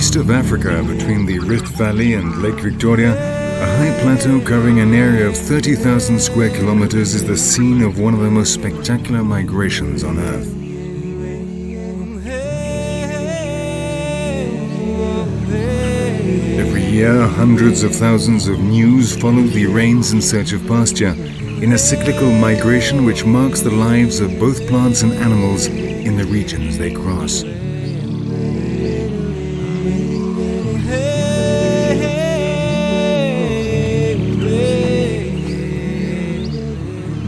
east of Africa, between the Rift Valley and Lake Victoria, a high plateau covering an area of 30,000 square kilometers is the scene of one of the most spectacular migrations on Earth. Every year, hundreds of thousands of gnus follow the rains in search of pasture, in a cyclical migration which marks the lives of both plants and animals in the regions they cross.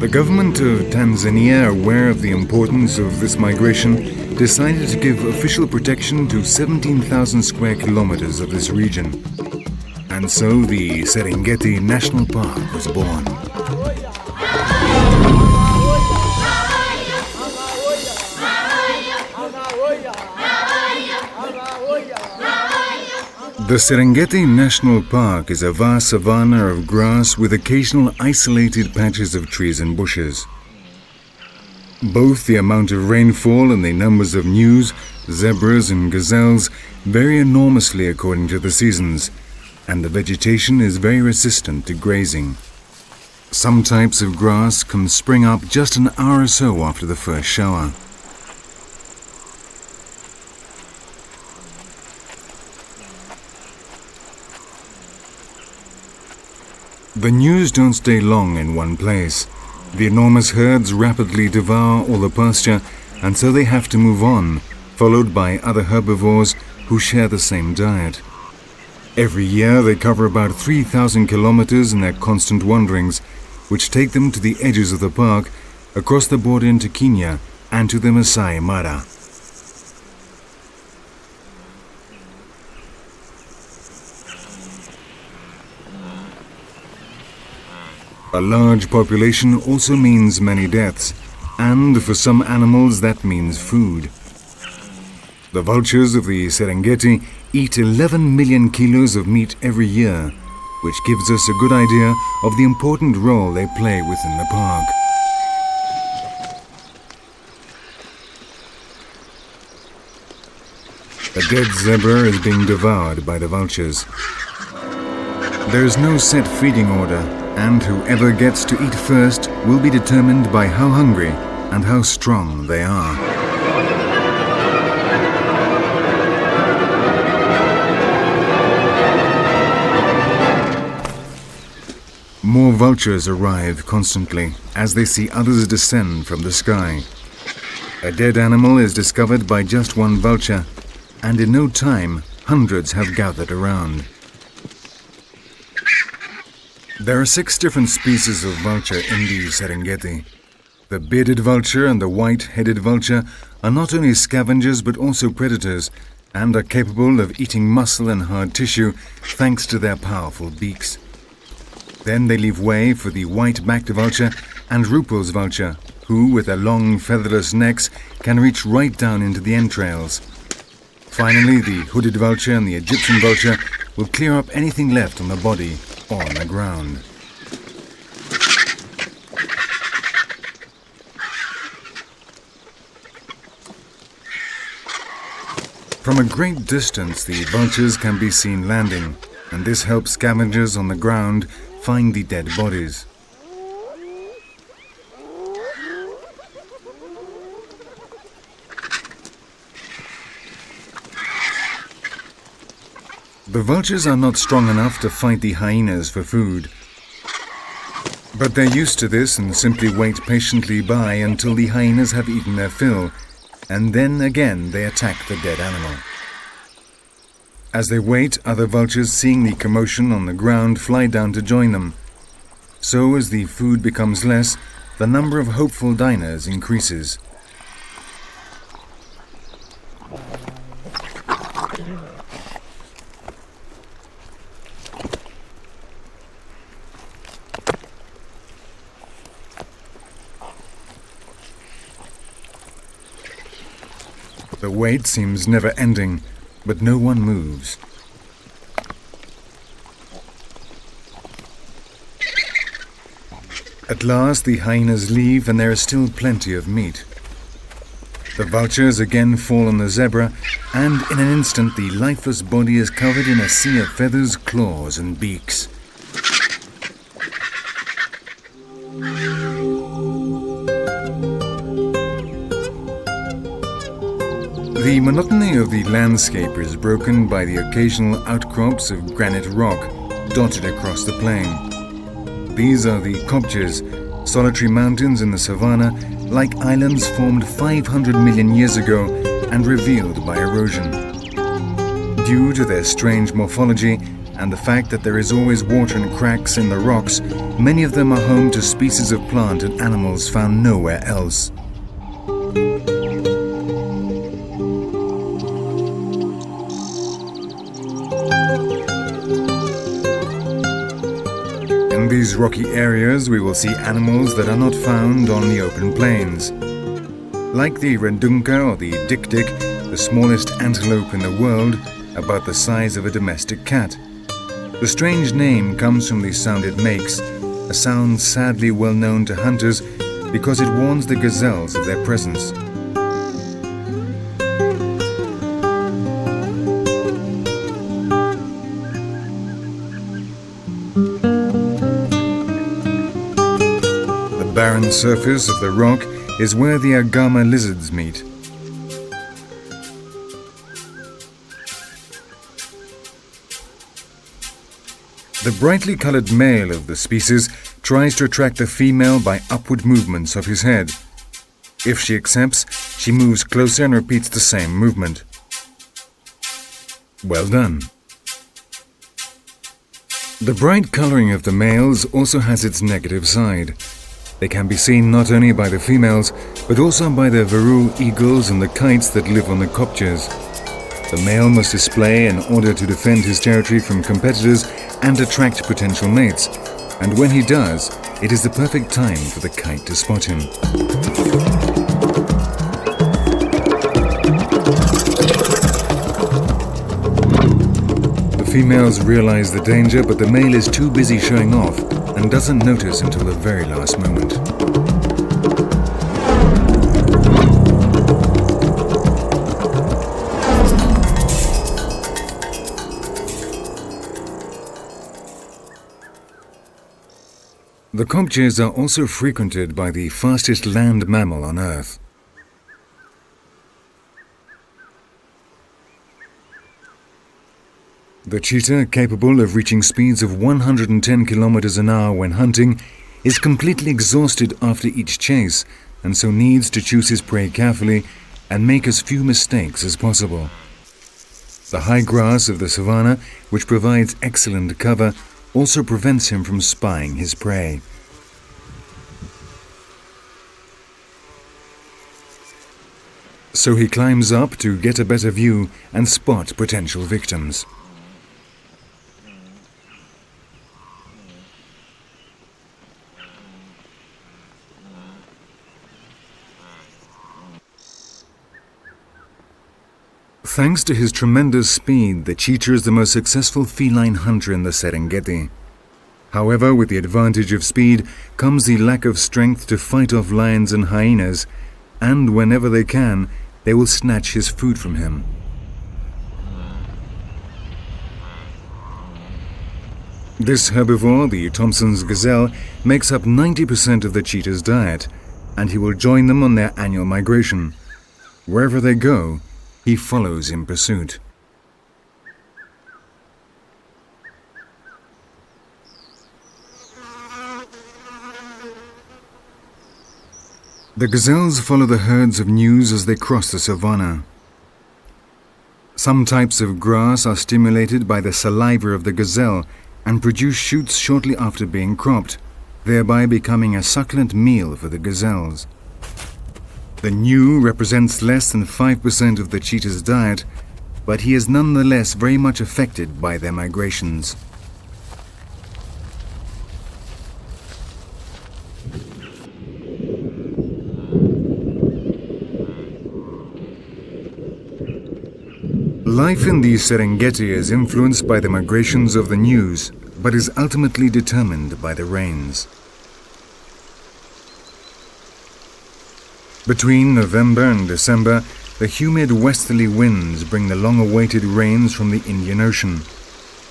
The government of Tanzania, aware of the importance of this migration, decided to give official protection to 17,000 square kilometers of this region. And so the Serengeti National Park was born. The Serengeti National Park is a vast savanna of grass with occasional isolated patches of trees and bushes. Both the amount of rainfall and the numbers of gnus, zebras and gazelles vary enormously according to the seasons, and the vegetation is very resistant to grazing. Some types of grass can spring up just an hour or so after the first shower. The gnus don't stay long in one place. The enormous herds rapidly devour all the pasture, and so they have to move on, followed by other herbivores who share the same diet. Every year they cover about 3,000 kilometers in their constant wanderings, which take them to the edges of the park, across the border into Kenya and to the Masai Mara. A large population also means many deaths, and for some animals that means food. The vultures of the Serengeti eat 11 million kilos of meat every year, which gives us a good idea of the important role they play within the park. A dead zebra is being devoured by the vultures. There is no set feeding order, and whoever gets to eat first will be determined by how hungry and how strong they are. More vultures arrive constantly as they see others descend from the sky. A dead animal is discovered by just one vulture, and in no time, hundreds have gathered around. There are 6 different species of vulture in the Serengeti. The bearded vulture and the white-headed vulture are not only scavengers but also predators, and are capable of eating muscle and hard tissue thanks to their powerful beaks. Then they leave way for the white-backed vulture and Ruppel's vulture, who, with their long featherless necks, can reach right down into the entrails. Finally, the hooded vulture and the Egyptian vulture will clear up anything left on the body or on the ground. From a great distance, the vultures can be seen landing, and this helps scavengers on the ground find the dead bodies. The vultures are not strong enough to fight the hyenas for food. But they're used to this and simply wait patiently by until the hyenas have eaten their fill, and then again they attack the dead animal. As they wait, other vultures, seeing the commotion on the ground, fly down to join them. So as the food becomes less, the number of hopeful diners increases. The wait seems never ending, but no one moves. At last the hyenas leave and there is still plenty of meat. The vultures again fall on the zebra, and in an instant the lifeless body is covered in a sea of feathers, claws, and beaks. The monotony of the landscape is broken by the occasional outcrops of granite rock dotted across the plain. These are the kopjes, solitary mountains in the savannah, like islands formed 500 million years ago and revealed by erosion. Due to their strange morphology and the fact that there is always water and cracks in the rocks, many of them are home to species of plant and animals found nowhere else. In these rocky areas, we will see animals that are not found on the open plains. Like the rendunka or the dik-dik, the smallest antelope in the world, about the size of a domestic cat. The strange name comes from the sound it makes, a sound sadly well known to hunters because it warns the gazelles of their presence. The barren surface of the rock is where the agama lizards meet. The brightly colored male of the species tries to attract the female by upward movements of his head. If she accepts, she moves closer and repeats the same movement. Well done. The bright coloring of the males also has its negative side. They can be seen not only by the females, but also by the varroa eagles and the kites that live on the kopjes. The male must display in order to defend his territory from competitors and attract potential mates, and when he does, it is the perfect time for the kite to spot him. The females realize the danger, but the male is too busy showing off and doesn't notice until the very last moment. The kopjes are also frequented by the fastest land mammal on Earth. The cheetah, capable of reaching speeds of 110 kilometers an hour when hunting, is completely exhausted after each chase and so needs to choose his prey carefully and make as few mistakes as possible. The high grass of the savanna, which provides excellent cover, also prevents him from spying his prey. So he climbs up to get a better view and spot potential victims. Thanks to his tremendous speed, the cheetah is the most successful feline hunter in the Serengeti. However, with the advantage of speed comes the lack of strength to fight off lions and hyenas, and whenever they can, they will snatch his food from him. This herbivore, the Thompson's gazelle, makes up 90% of the cheetah's diet, and he will join them on their annual migration. Wherever they go, he follows in pursuit. The gazelles follow the herds of gnus as they cross the savanna. Some types of grass are stimulated by the saliva of the gazelle and produce shoots shortly after being cropped, thereby becoming a succulent meal for the gazelles. The gnu represents less than 5% of the cheetah's diet, but he is nonetheless very much affected by their migrations. Life in the Serengeti is influenced by the migrations of the gnus, but is ultimately determined by the rains. Between November and December, the humid westerly winds bring the long-awaited rains from the Indian Ocean.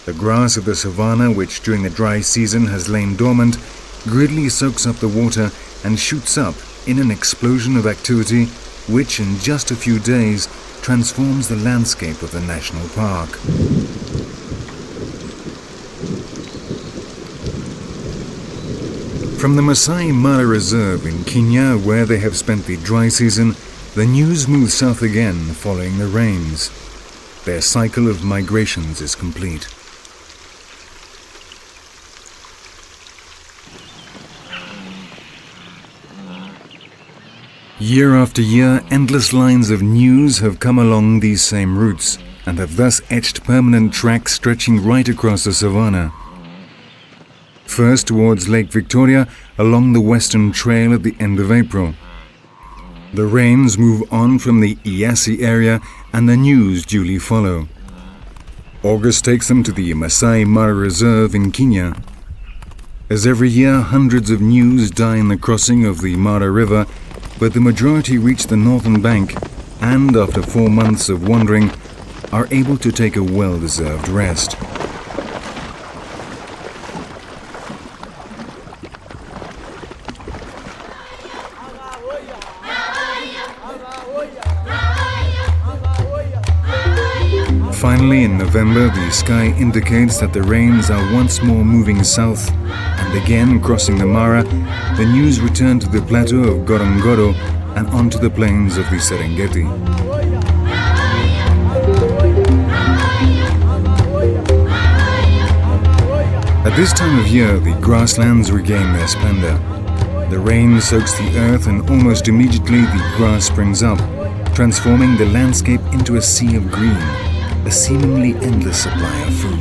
The grass of the savanna, which during the dry season has lain dormant, greedily soaks up the water and shoots up in an explosion of activity which in just a few days transforms the landscape of the national park. From the Masai Mara Reserve in Kenya, where they have spent the dry season, the news moves south again following the rains. Their cycle of migrations is complete. Year after year, endless lines of news have come along these same routes and have thus etched permanent tracks stretching right across the savanna. First towards Lake Victoria along the Western Trail at the end of April. The rains move on from the Iasi area and the news duly follow. August takes them to the Masai Mara Reserve in Kenya. As every year, hundreds of news die in the crossing of the Mara River, but the majority reach the northern bank and, after 4 months of wandering, are able to take a well-deserved rest. Finally, in November, the sky indicates that the rains are once more moving south, and again crossing the Mara, the news return to the plateau of Ngorongoro and onto the plains of the Serengeti. At this time of year, the grasslands regain their splendor. The rain soaks the earth and almost immediately the grass springs up, transforming the landscape into a sea of green, a seemingly endless supply of food.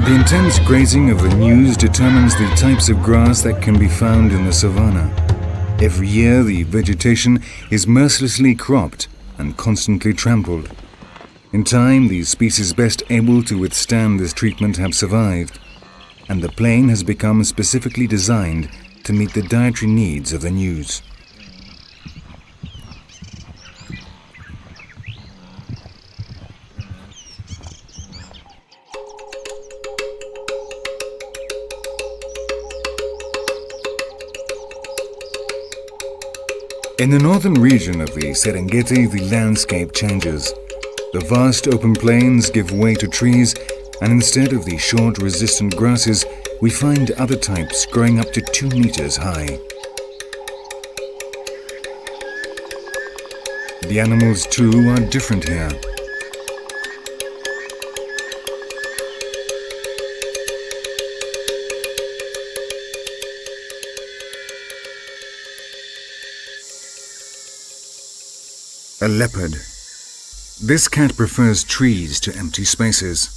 The intense grazing of the news determines the types of grass that can be found in the savanna. Every year, the vegetation is mercilessly cropped and constantly trampled. In time, the species best able to withstand this treatment have survived, and the plain has become specifically designed to meet the dietary needs of the news. In the northern region of the Serengeti, the landscape changes. The vast open plains give way to trees, and instead of the short, resistant grasses, we find other types growing up to 2 meters high. The animals, too, are different here. A leopard. This cat prefers trees to empty spaces.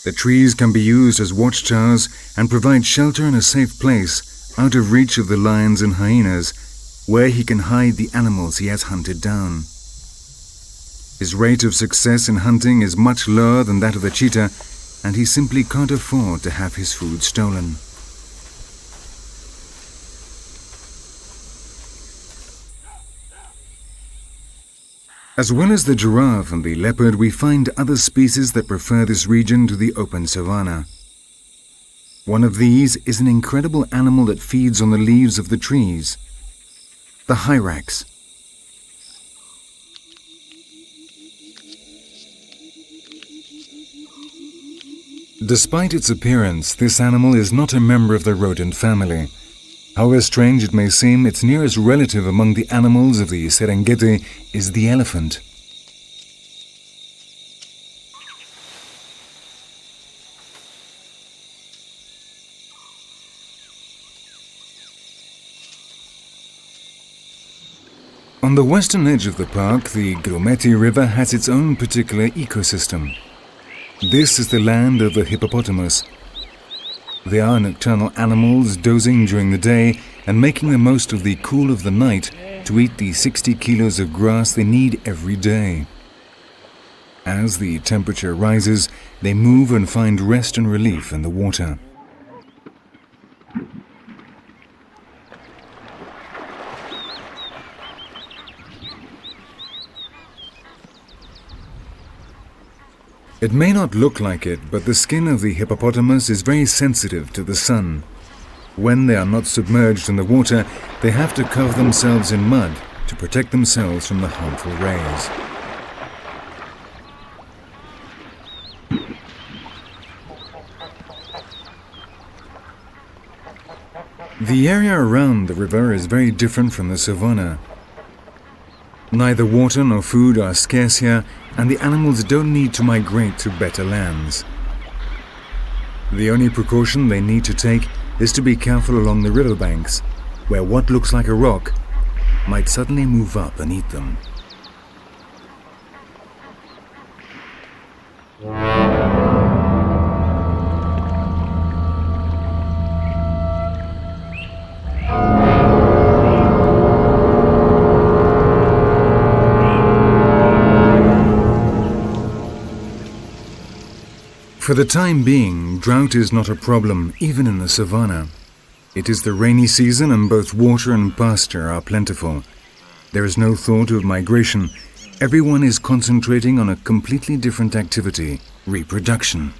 The trees can be used as watchtowers and provide shelter and a safe place out of reach of the lions and hyenas, where he can hide the animals he has hunted down. His rate of success in hunting is much lower than that of the cheetah, and he simply can't afford to have his food stolen. As well as the giraffe and the leopard, we find other species that prefer this region to the open savanna. One of these is an incredible animal that feeds on the leaves of the trees, the hyrax. Despite its appearance, this animal is not a member of the rodent family. However strange it may seem, its nearest relative among the animals of the Serengeti is the elephant. On the western edge of the park, the Grumeti River has its own particular ecosystem. This is the land of the hippopotamus. They are nocturnal animals dozing during the day and making the most of the cool of the night to eat the 60 kilos of grass they need every day. As the temperature rises, they move and find rest and relief in the water. It may not look like it, but the skin of the hippopotamus is very sensitive to the sun. When they are not submerged in the water, they have to cover themselves in mud to protect themselves from the harmful rays. The area around the river is very different from the savanna. Neither water nor food are scarce here, and the animals don't need to migrate to better lands. The only precaution they need to take is to be careful along the riverbanks, where what looks like a rock might suddenly move up and eat them. For the time being, drought is not a problem, even in the savanna. It is the rainy season and both water and pasture are plentiful. There is no thought of migration. Everyone is concentrating on a completely different activity, reproduction.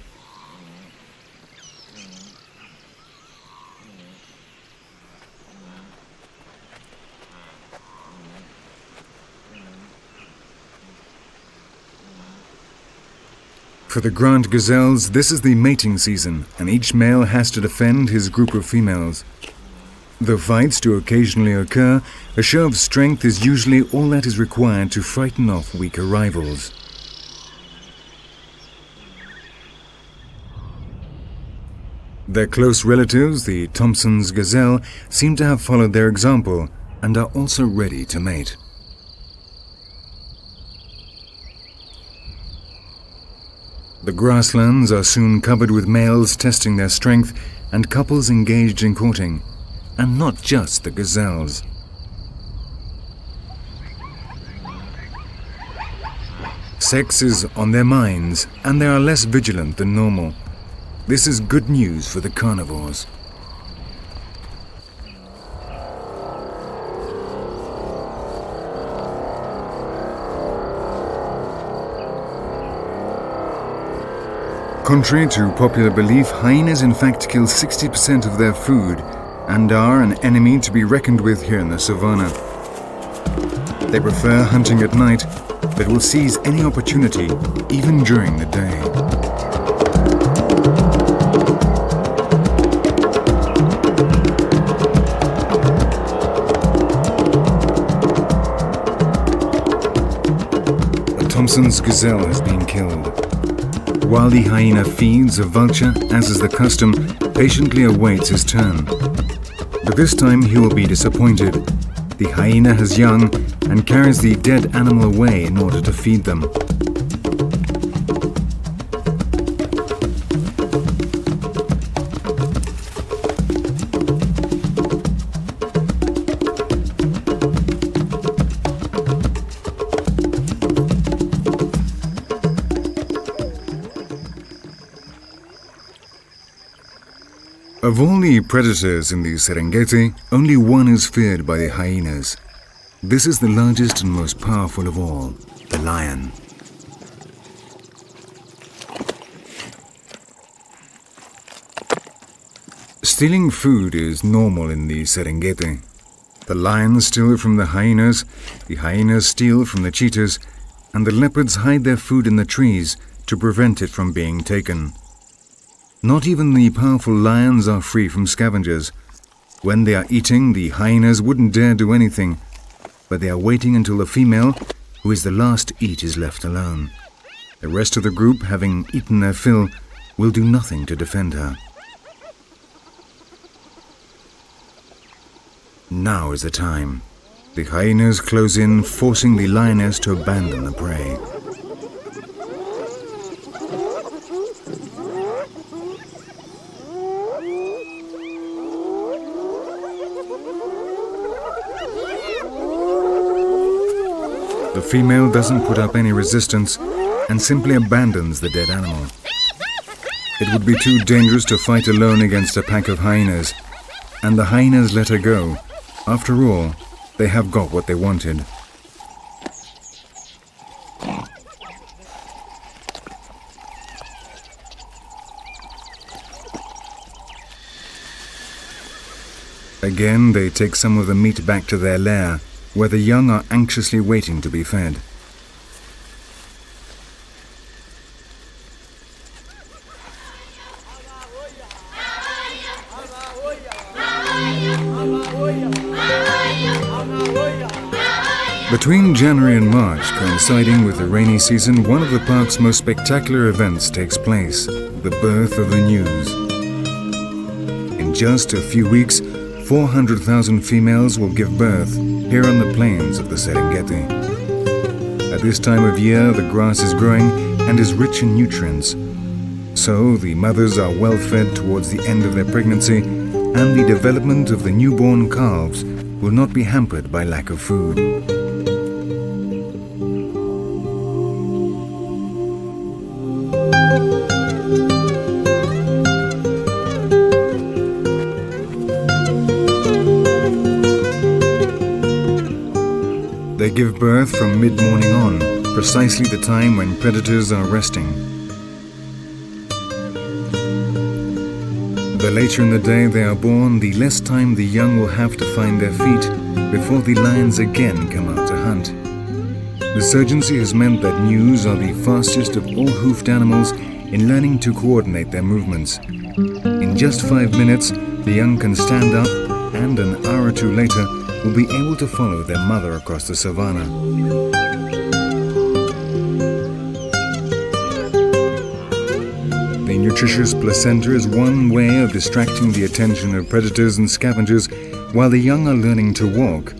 For the grand gazelles, this is the mating season, and each male has to defend his group of females. Though fights do occasionally occur, a show of strength is usually all that is required to frighten off weaker rivals. Their close relatives, the Thompson's gazelle, seem to have followed their example and are also ready to mate. The grasslands are soon covered with males testing their strength and couples engaged in courting, and not just the gazelles. Sex is on their minds, and they are less vigilant than normal. This is good news for the carnivores. Contrary to popular belief, hyenas in fact kill 60% of their food and are an enemy to be reckoned with here in the savanna. They prefer hunting at night, but will seize any opportunity, even during the day. The Thompson's gazelle has been killed. While the hyena feeds, a vulture, as is the custom, patiently awaits his turn. But this time he will be disappointed. The hyena has young and carries the dead animal away in order to feed them. Of all the predators in the Serengeti, only one is feared by the hyenas. This is the largest and most powerful of all, the lion. Stealing food is normal in the Serengeti. The lions steal from the hyenas steal from the cheetahs, and the leopards hide their food in the trees to prevent it from being taken. Not even the powerful lions are free from scavengers. When they are eating, the hyenas wouldn't dare do anything, but they are waiting until the female, who is the last to eat, is left alone. The rest of the group, having eaten their fill, will do nothing to defend her. Now is the time. The hyenas close in, forcing the lioness to abandon the prey. The female doesn't put up any resistance, and simply abandons the dead animal. It would be too dangerous to fight alone against a pack of hyenas, and the hyenas let her go. After all, they have got what they wanted. Again, they take some of the meat back to their lair, where the young are anxiously waiting to be fed. Between January and March, coinciding with the rainy season, one of the park's most spectacular events takes place, the birth of the news. In just a few weeks, 400,000 females will give birth here on the plains of the Serengetti. At this time of year, the grass is growing and is rich in nutrients. So the mothers are well fed towards the end of their pregnancy, and the development of the newborn calves will not be hampered by lack of food. They give birth from mid-morning on, precisely the time when predators are resting. The later in the day they are born, the less time the young will have to find their feet before the lions again come out to hunt. This urgency has meant that gnus are the fastest of all hoofed animals in learning to coordinate their movements. In just 5 minutes, the young can stand up, and an hour or two later will be able to follow their mother across the savannah. The nutritious placenta is one way of distracting the attention of predators and scavengers while the young are learning to walk.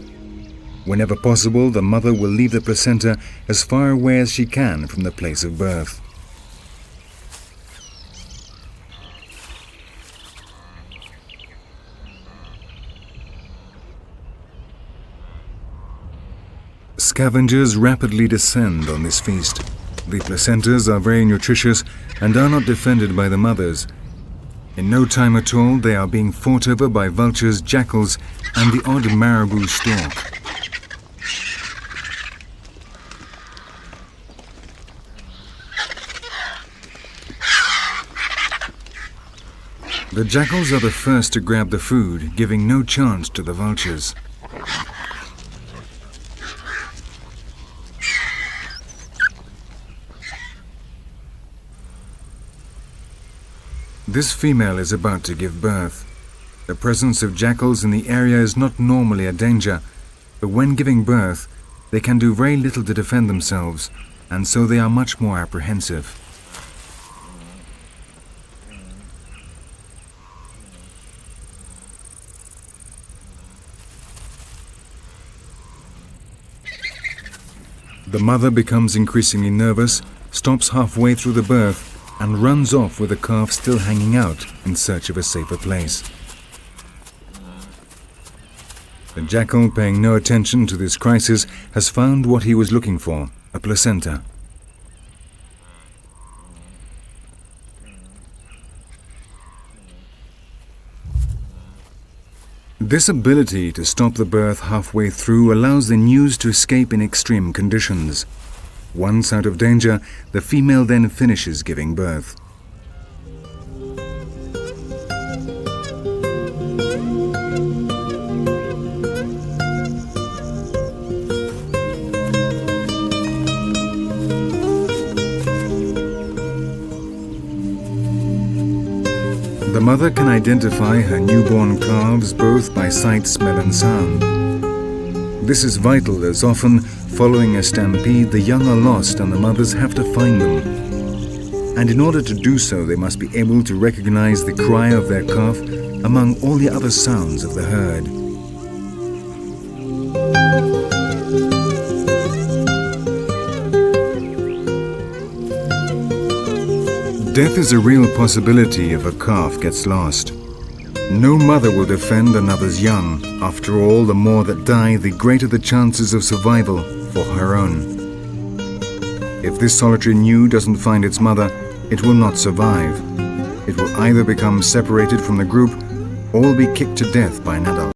Whenever possible, the mother will leave the placenta as far away as she can from the place of birth. Scavengers rapidly descend on this feast. The placentas are very nutritious and are not defended by the mothers. In no time at all, they are being fought over by vultures, jackals, and the odd marabou stork. The jackals are the first to grab the food, giving no chance to the vultures. This female is about to give birth. The presence of jackals in the area is not normally a danger, but when giving birth, they can do very little to defend themselves, and so they are much more apprehensive. The mother becomes increasingly nervous, stops halfway through the birth, and runs off with the calf still hanging out in search of a safer place. The jackal, paying no attention to this crisis, has found what he was looking for, a placenta. This ability to stop the birth halfway through allows the gnus to escape in extreme conditions. Once out of danger, the female then finishes giving birth. The mother can identify her newborn calves both by sight, smell, and sound. This is vital, as often, following a stampede, the young are lost and the mothers have to find them. And in order to do so, they must be able to recognize the cry of their calf among all the other sounds of the herd. Death is a real possibility if a calf gets lost. No mother will defend another's young. After all, the more that die, the greater the chances of survival for her own. If this solitary gnu doesn't find its mother, it will not survive. It will either become separated from the group or will be kicked to death by an adult.